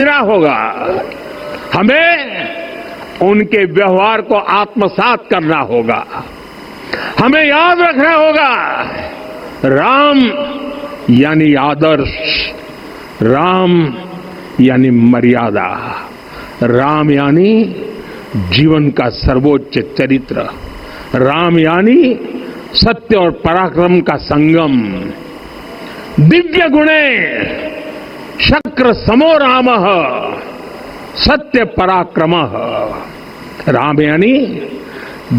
समझना होगा, हमें उनके व्यवहार को आत्मसात करना होगा। हमें याद रखना होगा, राम यानी आदर्श, राम यानी मर्यादा, राम यानी जीवन का सर्वोच्च चरित्र, राम यानी सत्य और पराक्रम का संगम। दिव्य गुणे शक्र समो रामः सत्य पराक्रमः। राम यानी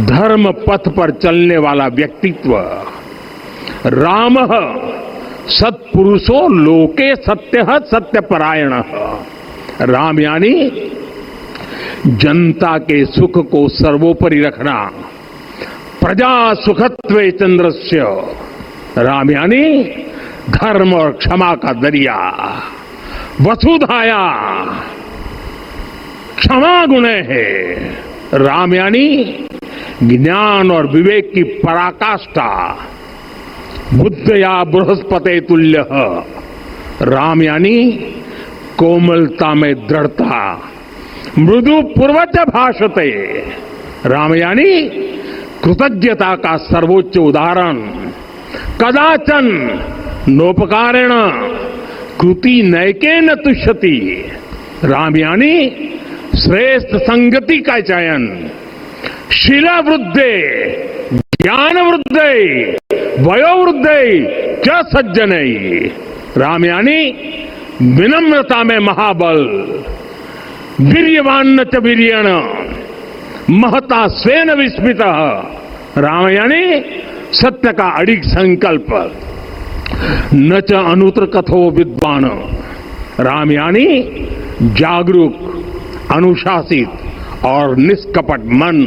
धर्म पथ पर चलने वाला व्यक्तित्व। रामः सत्पुरुषो लोके सत्यः सत्यपरायणः। राम यानी जनता के सुख को सर्वोपरि रखना, प्रजा सुखत्वे चंद्रस्य। राम यानी धर्म और क्षमा का दरिया। वसुधाया क्षमा गुणे है। राम यानी ज्ञान और विवेक की पराकाष्ठा। बुद्धया बृहस्पते तुल्य। राम यानी कोमलता में दृढ़ता। मृदु पूर्वज भाषते। राम यानी कृतज्ञता का सर्वोच्च उदाहरण। कदाचन नोपकारेण कृति नैकेन तुष्यति। राम यानी श्रेष्ठ संगति का चयन। शिला वृद्धे ज्ञान वृद्धे वयोवृद्धे च सज्जनई। राम यानी विनम्रता में महाबल। वीर्यवान च वीर्येण महता स्वेन विस्मितः। राम यानी सत्य का अडिग संकल्प। न च अनुत्र कथो विद्वान। राम यानी जागरूक, अनुशासित और निष्कपट मन।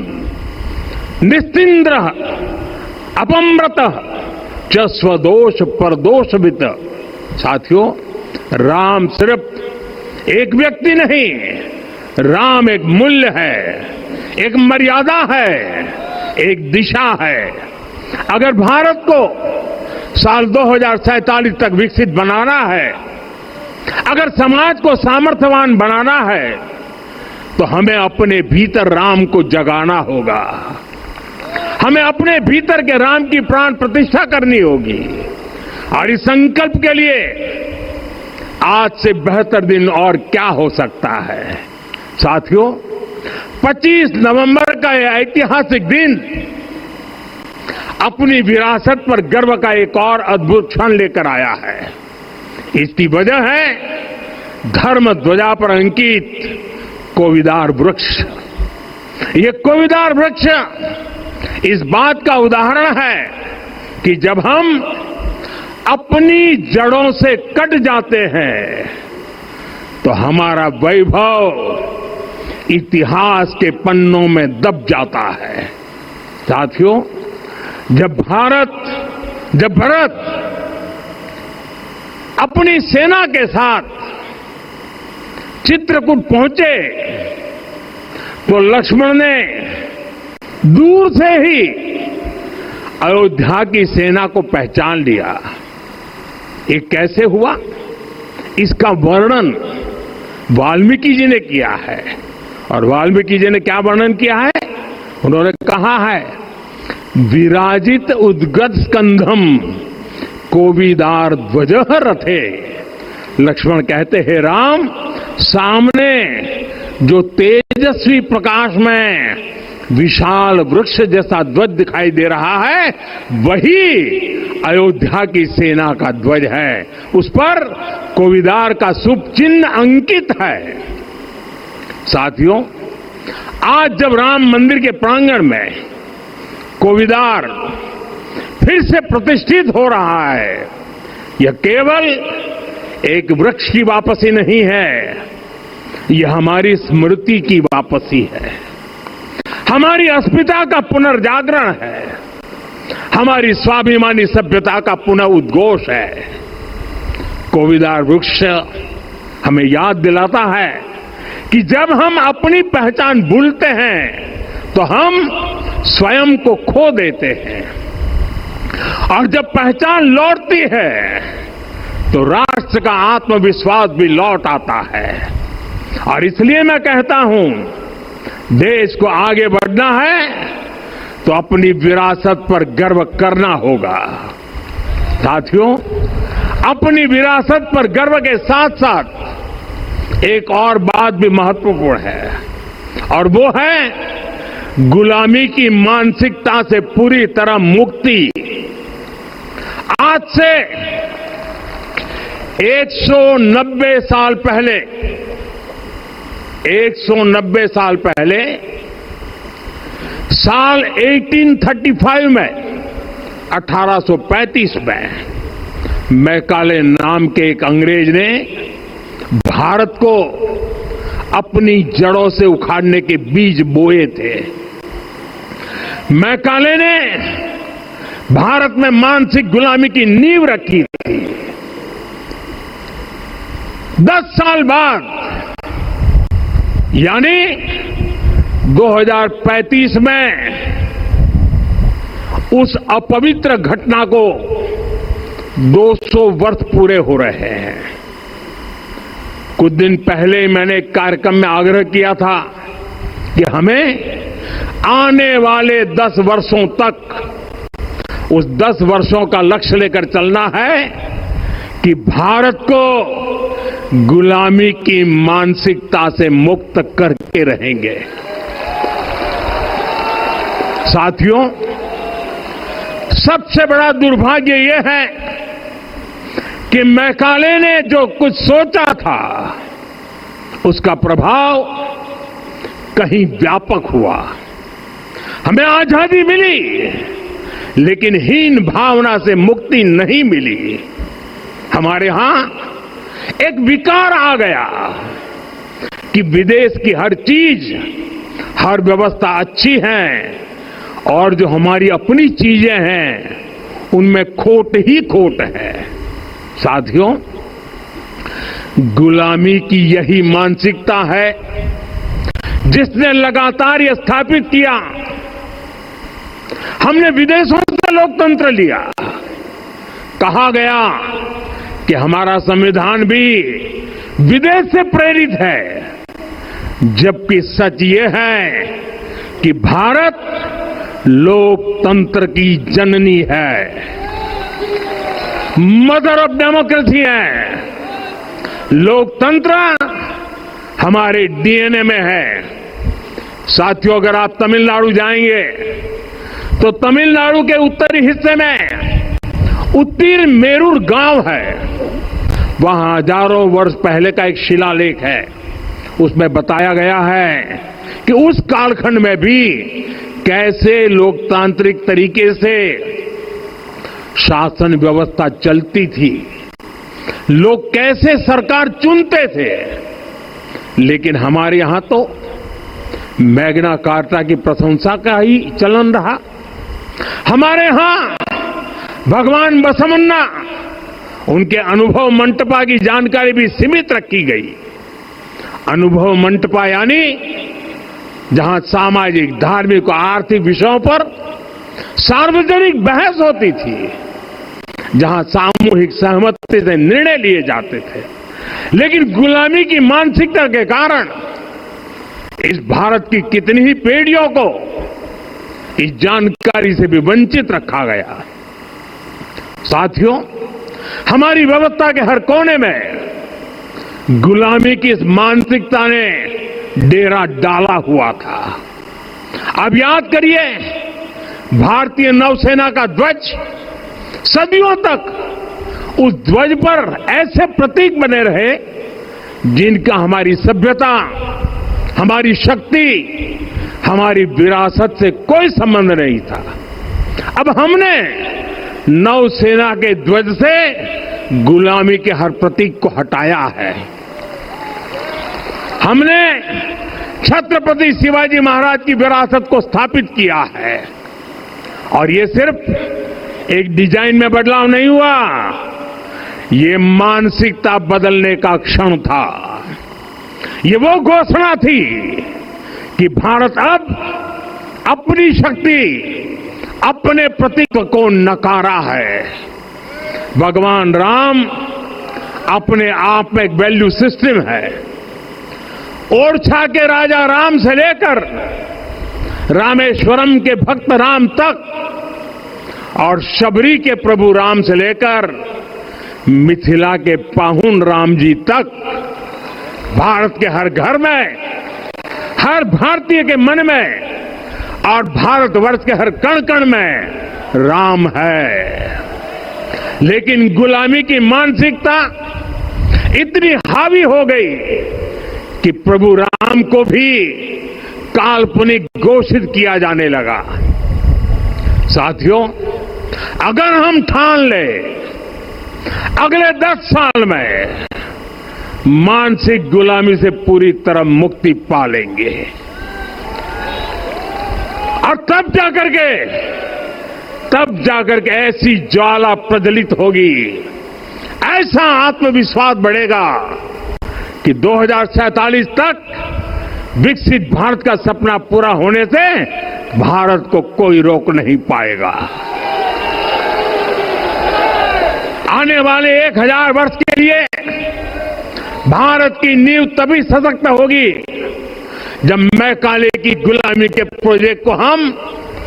निस्तिंद्र अपम्रत च स्वदोष परदोषवित। साथियों, राम सिर्फ एक व्यक्ति नहीं, राम एक मूल्य है, एक मर्यादा है, एक दिशा है। अगर भारत को साल 2047 तक विकसित बनाना है, अगर समाज को सामर्थ्यवान बनाना है, तो हमें अपने भीतर राम को जगाना होगा। हमें अपने भीतर के राम की प्राण प्रतिष्ठा करनी होगी। और इस संकल्प के लिए आज से बेहतर दिन और क्या हो सकता है। साथियों, 25 नवंबर का यह ऐतिहासिक दिन अपनी विरासत पर गर्व का एक और अद्भुत क्षण लेकर आया है। इसकी वजह है धर्म ध्वजा पर अंकित कोविदार वृक्ष। ये कोविदार वृक्ष इस बात का उदाहरण है कि जब हम अपनी जड़ों से कट जाते हैं तो हमारा वैभव इतिहास के पन्नों में दब जाता है। साथियों, जब भरत अपनी सेना के साथ चित्रकूट पहुंचे तो लक्ष्मण ने दूर से ही अयोध्या की सेना को पहचान लिया। ये कैसे हुआ, इसका वर्णन वाल्मीकि जी ने किया है। और वाल्मीकि जी ने क्या वर्णन किया है? उन्होंने कहा है, विराजित उद्गत स्कंधम कोविदार ध्वजः रथे। लक्ष्मण कहते हैं, राम, सामने जो तेजस्वी प्रकाश में विशाल वृक्ष जैसा ध्वज दिखाई दे रहा है, वही अयोध्या की सेना का ध्वज है। उस पर कोविदार का शुभ चिन्ह अंकित है। साथियों, आज जब राम मंदिर के प्रांगण में कोविदार फिर से प्रतिष्ठित हो रहा है, यह केवल एक वृक्ष की वापसी नहीं है, यह हमारी स्मृति की वापसी है, हमारी अस्मिता का पुनर्जागरण है, हमारी स्वाभिमानी सभ्यता का पुनः उद्घोष है। कोविदार वृक्ष हमें याद दिलाता है कि जब हम अपनी पहचान भूलते हैं तो हम स्वयं को खो देते हैं, और जब पहचान लौटती है तो राष्ट्र का आत्मविश्वास भी लौट आता है। और इसलिए मैं कहता हूं, देश को आगे बढ़ना है तो अपनी विरासत पर गर्व करना होगा। साथियों, अपनी विरासत पर गर्व के साथ साथ एक और बात भी महत्वपूर्ण है, और वो है गुलामी की मानसिकता से पूरी तरह मुक्ति। आज से 190 साल पहले 190 साल पहले साल 1835 में 1835 में मैकाले नाम के एक अंग्रेज ने भारत को अपनी जड़ों से उखाड़ने के बीज बोए थे। मैकाले ने भारत में मानसिक गुलामी की नींव रखी थी। 10 साल बाद यानी 2035 में उस अपवित्र घटना को 200 वर्ष पूरे हो रहे हैं। कुछ दिन पहले मैंने एक कार्यक्रम में आग्रह किया था कि हमें आने वाले 10 वर्षों तक उस 10 वर्षों का लक्ष्य लेकर चलना है कि भारत को गुलामी की मानसिकता से मुक्त करके रहेंगे। साथियों, सबसे बड़ा दुर्भाग्य यह है कि मैकाले ने जो कुछ सोचा था उसका प्रभाव कहीं व्यापक हुआ। हमें आजादी मिली, लेकिन हीन भावना से मुक्ति नहीं मिली। हमारे यहां एक विकार आ गया कि विदेश की हर चीज, हर व्यवस्था अच्छी है और जो हमारी अपनी चीजें हैं उनमें खोट ही खोट है। साथियों, गुलामी की यही मानसिकता है जिसने लगातार यह स्थापित किया। हमने विदेशों से लोकतंत्र लिया। कहा गया कि हमारा संविधान भी विदेश से प्रेरित है, जबकि सच ये है कि भारत लोकतंत्र की जननी है, मदर ऑफ डेमोक्रेसी है। लोकतंत्र हमारे डीएनए में है। साथियों, अगर आप तमिलनाडु जाएंगे तो तमिलनाडु के उत्तरी हिस्से में उत्तीर मेरूर गांव है। वहां हजारों वर्ष पहले का एक शिलालेख है। उसमें बताया गया है कि उस कालखंड में भी कैसे लोकतांत्रिक तरीके से शासन व्यवस्था चलती थी, लोग कैसे सरकार चुनते थे। लेकिन हमारे यहां तो मैग्ना कार्टा की प्रशंसा का ही चलन रहा। हमारे यहां भगवान बसवन्ना, उनके अनुभव मंटपा की जानकारी भी सीमित रखी गई। अनुभव मंटपा यानी जहां सामाजिक, धार्मिक और आर्थिक विषयों पर सार्वजनिक बहस होती थी, जहां सामूहिक सहमति से निर्णय लिए जाते थे। लेकिन गुलामी की मानसिकता के कारण इस भारत की कितनी ही पीढ़ियों को इस जानकारी से भी वंचित रखा गया। साथियों, हमारी व्यवस्था के हर कोने में गुलामी की इस मानसिकता ने डेरा डाला हुआ था। अब याद करिए, भारतीय नौसेना का ध्वज सदियों तक उस ध्वज पर ऐसे प्रतीक बने रहे जिनका हमारी सभ्यता, हमारी शक्ति, हमारी विरासत से कोई संबंध नहीं था। अब हमने नौसेना के ध्वज से गुलामी के हर प्रतीक को हटाया है। हमने छत्रपति शिवाजी महाराज की विरासत को स्थापित किया है। और ये सिर्फ एक डिजाइन में बदलाव नहीं हुआ, ये मानसिकता बदलने का क्षण था। ये वो घोषणा थी कि भारत अब अपनी शक्ति, अपने प्रतीक को नकारा है। भगवान राम अपने आप में एक वैल्यू सिस्टम है। ओरछा के राजा राम से लेकर रामेश्वरम के भक्त राम तक और शबरी के प्रभु राम से लेकर मिथिला के पाहुन राम जी तक भारत के हर घर में, हर भारतीय के मन में और भारतवर्ष के हर कण कण में राम है। लेकिन गुलामी की मानसिकता इतनी हावी हो गई कि प्रभु राम को भी काल्पनिक घोषित किया जाने लगा। साथियों, अगर हम ठान ले अगले 10 साल में मानसिक गुलामी से पूरी तरह मुक्ति पा लेंगे और तब जाकर के ऐसी ज्वाला प्रज्वलित होगी, ऐसा आत्मविश्वास बढ़ेगा कि 2047 तक विकसित भारत का सपना पूरा होने से भारत को कोई रोक नहीं पाएगा। आने वाले 1000 वर्ष के लिए भारत की नींव तभी सशक्त होगी जब मैकाले की गुलामी के प्रोजेक्ट को हम